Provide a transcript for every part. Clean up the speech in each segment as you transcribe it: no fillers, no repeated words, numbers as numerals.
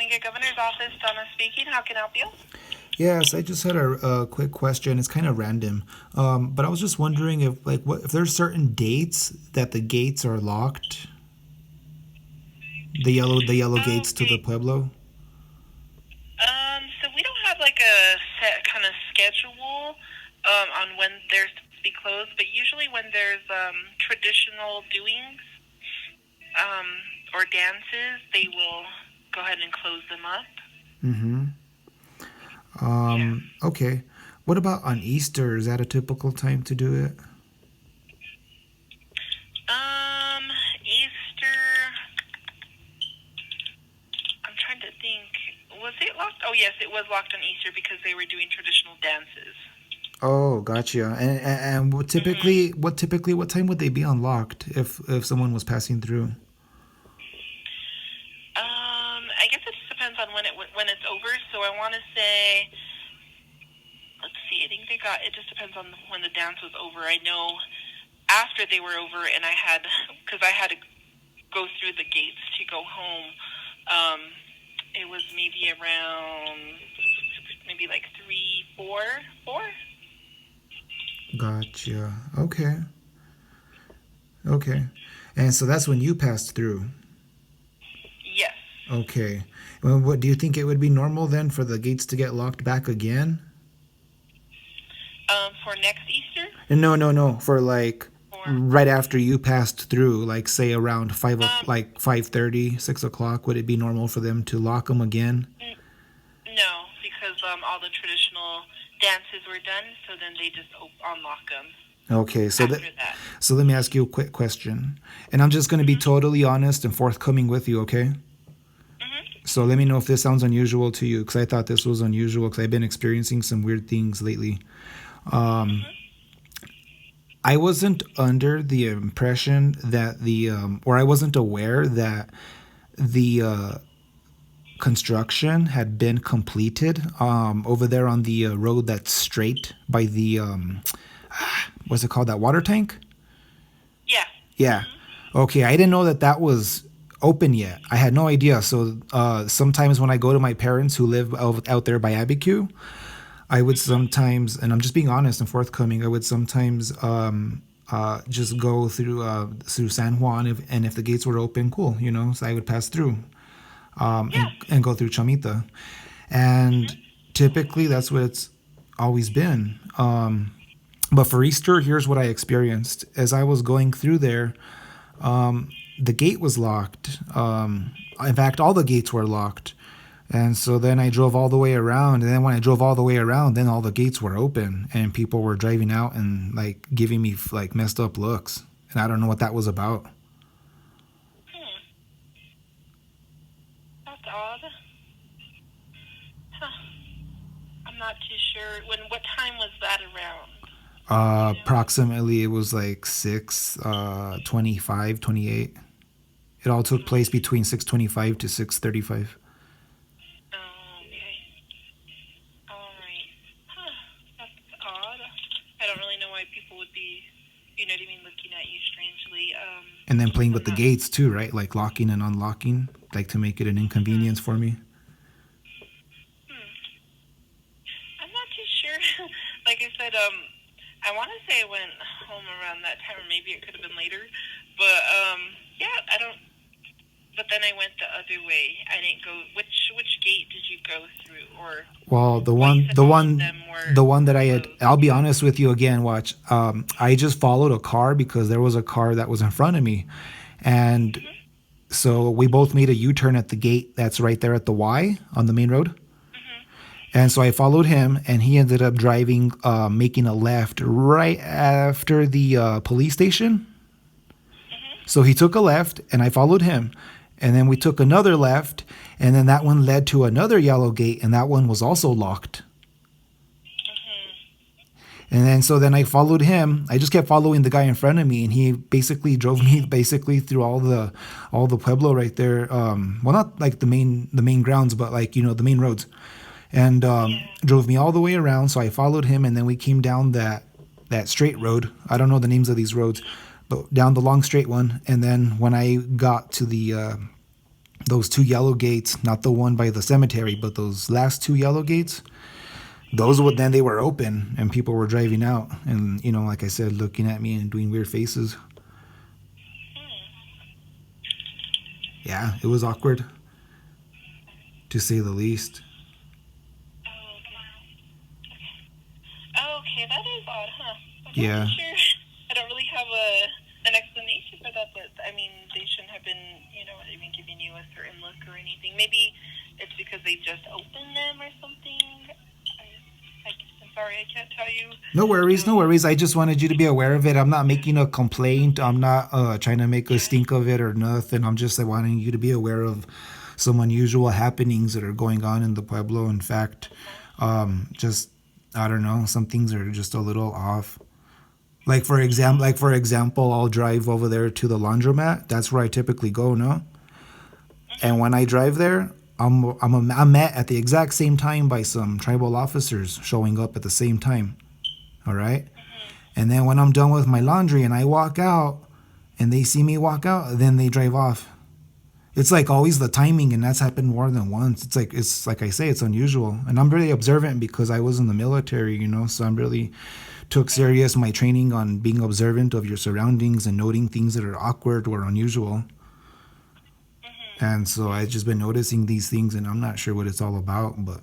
Barriga Governor's Office, Donna speaking. How can I help you? Yes, I just had a quick question. It's kind of random, but I was just wondering if, like, what if there's certain dates that the gates are locked, the yellow gates to the Okay. pueblo. So we don't have like a set kind of schedule on when they're supposed to be closed, but usually when there's traditional doings um, or dances, they will go ahead and close them up. Mm-hmm. Yeah. Okay. What about on Easter? Is that a typical time to do it? Easter. I'm trying to think. Was it locked? Oh yes, it was locked on Easter because they were doing traditional dances. Oh, gotcha. And what time would they be unlocked if someone was passing through? I guess it just depends on when it's over. So I want to say, let's see. I think they got. It just depends on when the dance was over. I know after they were over, and I had because I had to go through the gates to go home. Um, it was maybe around maybe like three, four. Gotcha. Okay. Okay. And so that's when you passed through. Yes. Okay. Well, what do you think it would be normal then for the gates to get locked back again? For next Easter, No, no, no. For like or right after you passed through, like say around um, like 5:30, 6 o'clock. Would it be normal for them to lock them again? no, because all the traditional dances were done, so then they just unlock them Okay, after that. so let me ask you a quick question, and I'm just going to be Mhm. totally honest and forthcoming with you. Okay. Mhm. So let me know if this sounds unusual to you, because I thought this was unusual because I've been experiencing some weird things lately. Mhm. I wasn't under the impression that or I wasn't aware that the construction had been completed over there on the road that's straight by the what's it called, that water tank. Yeah. Yeah. Mhm. Okay, I didn't know that that was open yet. I had no idea. So sometimes when I go to my parents who live out there by Abiquiu, I would Mhm. sometimes, and I'm just being honest and forthcoming, I would sometimes just go through San Juan, and if the gates were open, cool, so I would pass through Yeah. and go through Chamita. And Mhm. typically that's what it's always been. But for Easter, here's what I experienced. As I was going through there, the gate was locked. In fact, all the gates were locked. And so then I drove all the way around. And then when I drove all the way around, then all the gates were open and people were driving out and like giving me like messed up looks. And I don't know what that was about. Hmm. That's odd. Huh. I'm not too sure. What time was that around? Do you know? Approximately, it was like 6:25, 28. It all took place Okay. between 6:25 to 6:35. Oh, okay. All right. Huh. That's odd. I don't really know why people would be, you know what I mean, looking at you strangely. And then playing with I'm the not. gates too, right? Like locking and unlocking, like to make it an inconvenience Mhm. for me. Hmm. I'm not too sure. Like I said, I want to say I went home around that time, or maybe it could have been later. But yeah, I don't. But then I went the other way. I didn't go. Which gate did you go through, or Well, well, you said all of them the one that were I had. closed. I'll be honest with you again. Watch. I just followed a car because there was a car that was in front of me, and Mhm. so we both made a U-turn at the gate that's right there at the Y on the main road. Mhm. And so I followed him, and he ended up driving, making a left right after the police station. Mhm. So he took a left, and I followed him. And then we took another left, and then that one led to another yellow gate, and that one was also locked. Mhm. And then so then I followed him. I just kept following the guy in front of me, and he basically drove me basically through all the pueblo right there. Well, not like the main grounds, but like the main roads, and Yeah. drove me all the way around. So I followed him, and then we came down that straight road. I don't know the names of these roads, but down the long straight one. And then when I got to those two yellow gates, not the one by the cemetery, but those last two yellow gates, those would then they were open and people were driving out and like I said, looking at me and doing weird faces. Yeah, it was awkward to say the least. Oh, okay. Oh, okay, that is odd, huh? I'm not Yeah. really sure. I don't really have an explanation for that, but I mean, they shouldn't have been, even giving you a certain look or anything. Maybe it's because they just opened them or something. I'm sorry, I can't tell you. No worries, no worries. I just wanted you to be aware of it. I'm not making a complaint. I'm not trying to make a Yeah. stink of it or nothing. I'm just wanting you to be aware of some unusual happenings that are going on in the pueblo. In fact, just I don't know. Some things are just a little off. Like for example, I'll drive over there to the laundromat. That's where I typically go, no? And when I drive there, I'm met at the exact same time by some tribal officers showing up at the same time. All right. And then when I'm done with my laundry and I walk out and they see me walk out, then they drive off. It's like always the timing, and that's happened more than once. It's like I say, it's unusual. And I'm really observant because I was in the military, so I'm really took serious my training on being observant of your surroundings and noting things that are awkward or unusual. And so I've just been noticing these things and I'm not sure what it's all about, but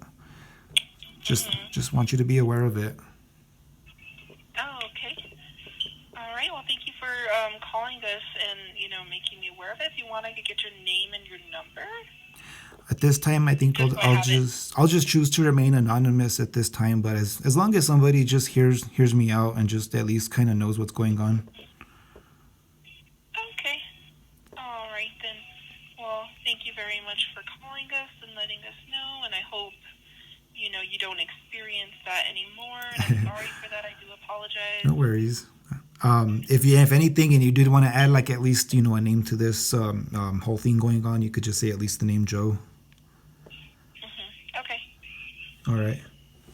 just want you to be aware of it. Oh, okay. All right. Well, thank you for calling us and making me aware of it. If you want, I could get your name and your number. At this time, I think Just so I I'll have it. just choose to remain anonymous at this time. But as long as somebody just hears me out and just at least kind of knows what's going on. Okay. All right then. Well, thank you very much for calling us and letting us know. And I hope you don't experience that anymore. And I'm sorry for that. I do apologize. No worries. If anything, and you did want to add like at least a name to this whole thing going on, you could just say at least the name Joe. Okay. All right.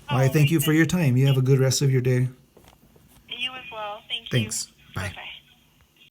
All All right. Thank right you for then. your time. You have a good rest of your day. You as well. Thank you. Thanks. Bye. Bye-bye.